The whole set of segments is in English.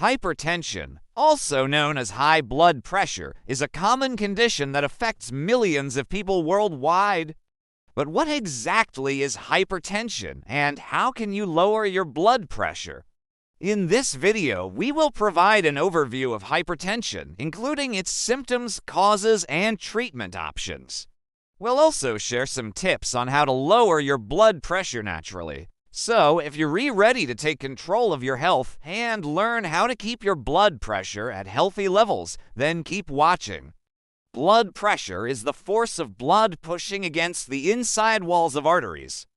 Hypertension, also known as high blood pressure, is a common condition that affects millions of people worldwide. But what exactly is hypertension, and how can you lower your blood pressure? In this video, we will provide an overview of hypertension, including its symptoms, causes, and treatment options. We'll also share some tips on how to lower your blood pressure naturally. So, if you're ready to take control of your health and learn how to keep your blood pressure at healthy levels, then keep watching. Blood pressure is the force of blood pushing against the inside walls of arteries.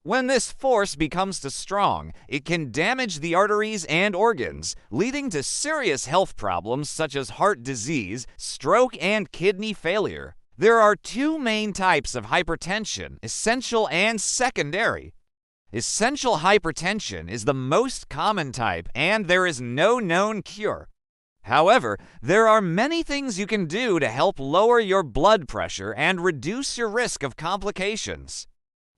When this force becomes too strong, it can damage the arteries and organs, leading to serious health problems such as heart disease, stroke, and kidney failure. There are two main types of hypertension, essential and secondary. Essential hypertension is the most common type, and there is no known cure. However, there are many things you can do to help lower your blood pressure and reduce your risk of complications.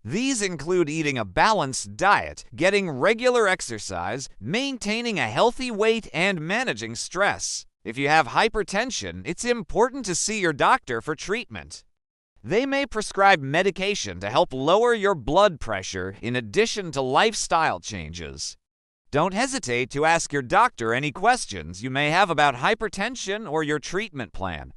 These include eating a balanced diet, getting regular exercise, maintaining a healthy weight, and managing stress. If you have hypertension, it's important to see your doctor for treatment. They may prescribe medication to help lower your blood pressure in addition to lifestyle changes. Don't hesitate to ask your doctor any questions you may have about hypertension or your treatment plan.